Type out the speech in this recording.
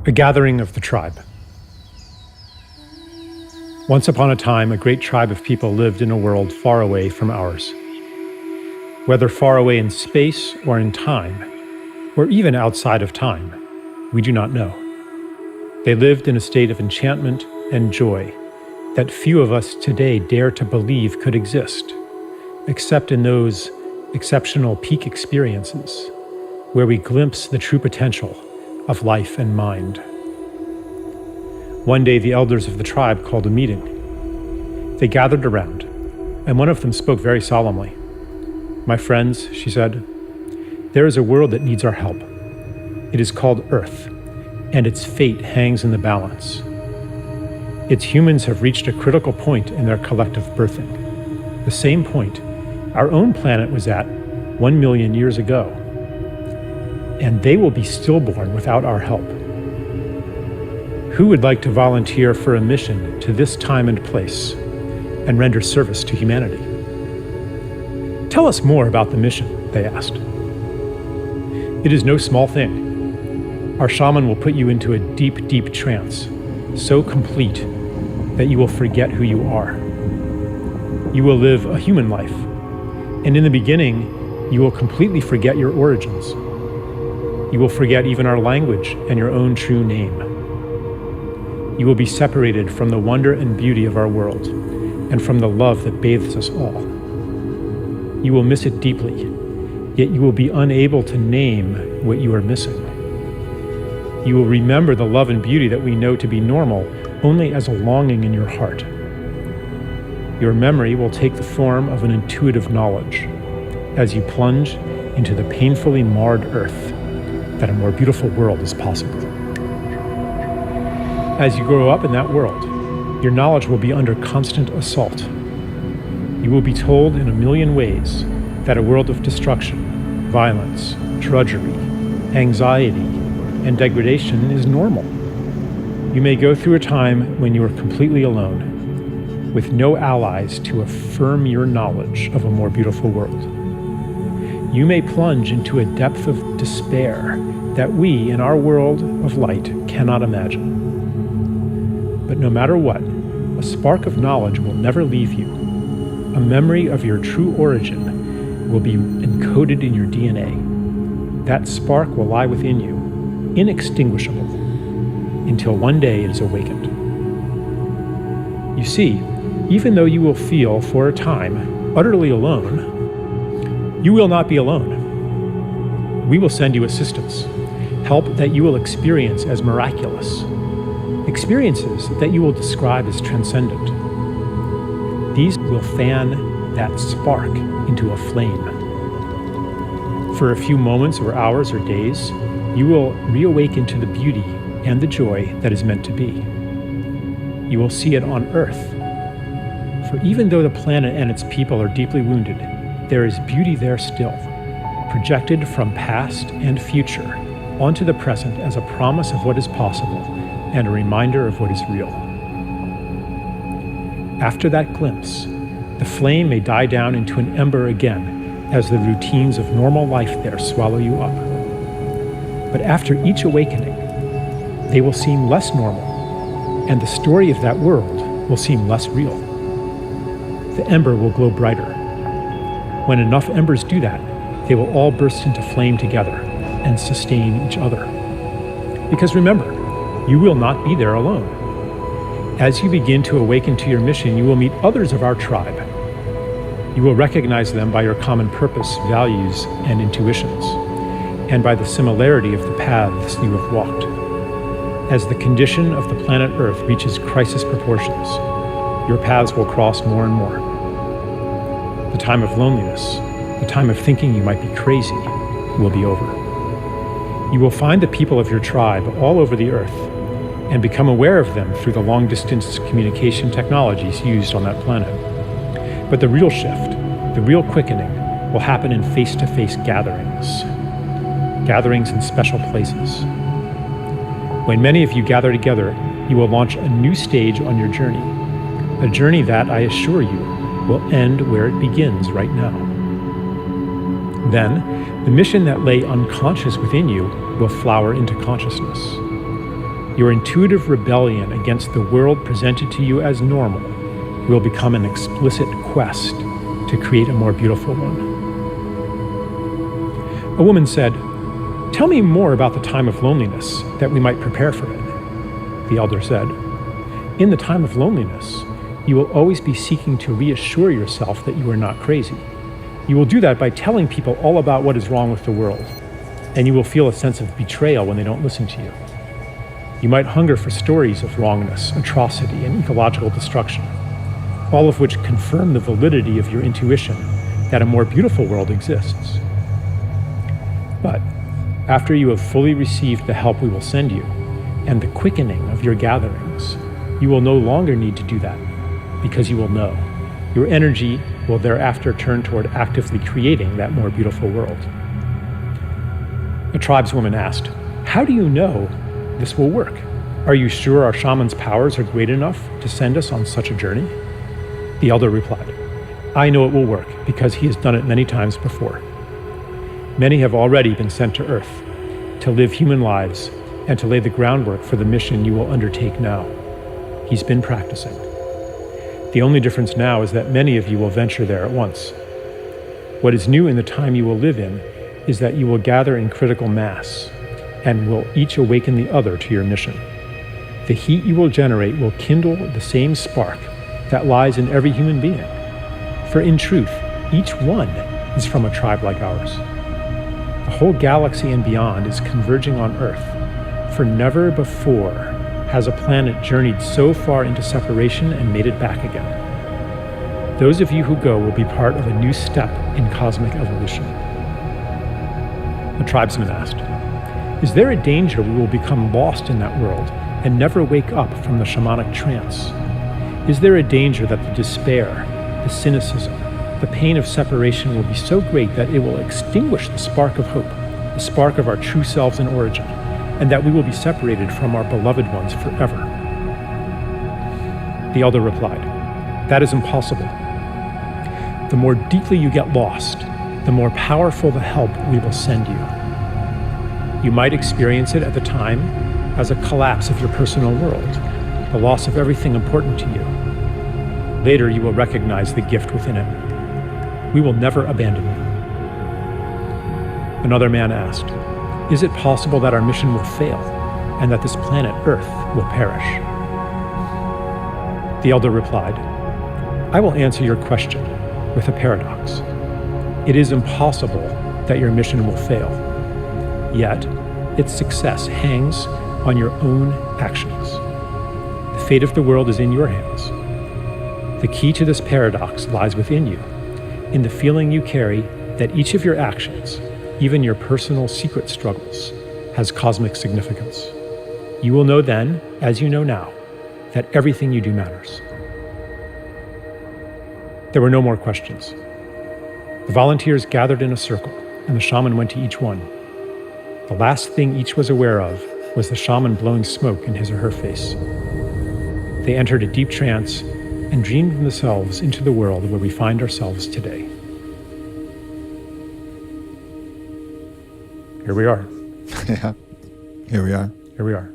A gathering of the tribe. Once upon a time, a great tribe of people lived in a world far away from ours. Whether far away in space or in time, or even outside of time, we do not know. They lived in a state of enchantment and joy that few of us today dare to believe could exist, except in those exceptional peak experiences where we glimpse the true potential of life and mind. One day, the elders of the tribe called a meeting. They gathered around, and one of them spoke very solemnly. "My friends," she said, "there is a world that needs our help. It is called Earth, and its fate hangs in the balance. Its humans have reached a critical point in their collective birthing, the same point our own planet was at 1 million years ago. And they will be stillborn without our help. Who would like to volunteer for a mission to this time and place and render service to humanity?" "Tell us more about the mission," they asked. "It is no small thing. Our shaman will put you into a deep, deep trance, so complete that you will forget who you are. You will live a human life, and in the beginning, you will completely forget your origins. You will forget even our language and your own true name. You will be separated from the wonder and beauty of our world and from the love that bathes us all. You will miss it deeply, yet you will be unable to name what you are missing. You will remember the love and beauty that we know to be normal only as a longing in your heart. Your memory will take the form of an intuitive knowledge as you plunge into the painfully marred earth that a more beautiful world is possible. As you grow up in that world, your knowledge will be under constant assault. You will be told in a million ways that a world of destruction, violence, drudgery, anxiety, and degradation is normal. You may go through a time when you are completely alone, with no allies to affirm your knowledge of a more beautiful world. You may plunge into a depth of despair that we, in our world of light, cannot imagine. But no matter what, a spark of knowledge will never leave you. A memory of your true origin will be encoded in your DNA. That spark will lie within you, inextinguishable, until one day it is awakened. You see, even though you will feel, for a time, utterly alone, you will not be alone. We will send you assistance, help that you will experience as miraculous, experiences that you will describe as transcendent. These will fan that spark into a flame. For a few moments or hours or days, you will reawaken to the beauty and the joy that is meant to be. You will see it on Earth. For even though the planet and its people are deeply wounded, there is beauty there still, projected from past and future onto the present as a promise of what is possible and a reminder of what is real. After that glimpse, the flame may die down into an ember again as the routines of normal life there swallow you up. But after each awakening, they will seem less normal, and the story of that world will seem less real. The ember will glow brighter. When enough embers do that, they will all burst into flame together and sustain each other. Because remember, you will not be there alone. As you begin to awaken to your mission, you will meet others of our tribe. You will recognize them by your common purpose, values, and intuitions, and by the similarity of the paths you have walked. As the condition of the planet Earth reaches crisis proportions, your paths will cross more and more. The time of loneliness, the time of thinking you might be crazy, will be over. You will find the people of your tribe all over the Earth and become aware of them through the long-distance communication technologies used on that planet. But the real shift, the real quickening, will happen in face-to-face gatherings in special places. When many of you gather together, you will launch a new stage on your journey, a journey that, I assure you, will end where it begins right now. Then, the mission that lay unconscious within you will flower into consciousness. Your intuitive rebellion against the world presented to you as normal will become an explicit quest to create a more beautiful one. A woman said, "Tell me more about the time of loneliness, that we might prepare for it." The elder said, "In the time of loneliness, you will always be seeking to reassure yourself that you are not crazy. You will do that by telling people all about what is wrong with the world, and you will feel a sense of betrayal when they don't listen to you. You might hunger for stories of wrongness, atrocity, and ecological destruction, all of which confirm the validity of your intuition that a more beautiful world exists. But after you have fully received the help we will send you, and the quickening of your gatherings, you will no longer need to do that, because you will know. Your energy will thereafter turn toward actively creating that more beautiful world." A tribeswoman asked, "How do you know this will work? Are you sure our shaman's powers are great enough to send us on such a journey?" The elder replied, "I know it will work because he has done it many times before. Many have already been sent to Earth to live human lives and to lay the groundwork for the mission you will undertake now. He's been practicing. The only difference now is that many of you will venture there at once. What is new in the time you will live in is that you will gather in critical mass and will each awaken the other to your mission. The heat you will generate will kindle the same spark that lies in every human being. For in truth, each one is from a tribe like ours. The whole galaxy and beyond is converging on Earth, for never before has a planet journeyed so far into separation and made it back again. Those of you who go will be part of a new step in cosmic evolution." A tribesman asked, "Is there a danger we will become lost in that world and never wake up from the shamanic trance? Is there a danger that the despair, the cynicism, the pain of separation will be so great that it will extinguish the spark of hope, the spark of our true selves in origin, and that we will be separated from our beloved ones forever?" The elder replied, "That is impossible. The more deeply you get lost, the more powerful the help we will send you. You might experience it at the time as a collapse of your personal world, the loss of everything important to you. Later, you will recognize the gift within it. We will never abandon you." Another man asked, "Is it possible that our mission will fail and that this planet Earth will perish?" The elder replied, "I will answer your question with a paradox. It is impossible that your mission will fail, yet its success hangs on your own actions. The fate of the world is in your hands. The key to this paradox lies within you, in the feeling you carry that each of your actions, even your personal secret struggles, has cosmic significance. You will know then, as you know now, that everything you do matters." There were no more questions. The volunteers gathered in a circle, and the shaman went to each one. The last thing each was aware of was the shaman blowing smoke in his or her face. They entered a deep trance and dreamed themselves into the world where we find ourselves today. Here we are. Yeah, here we are. Here we are.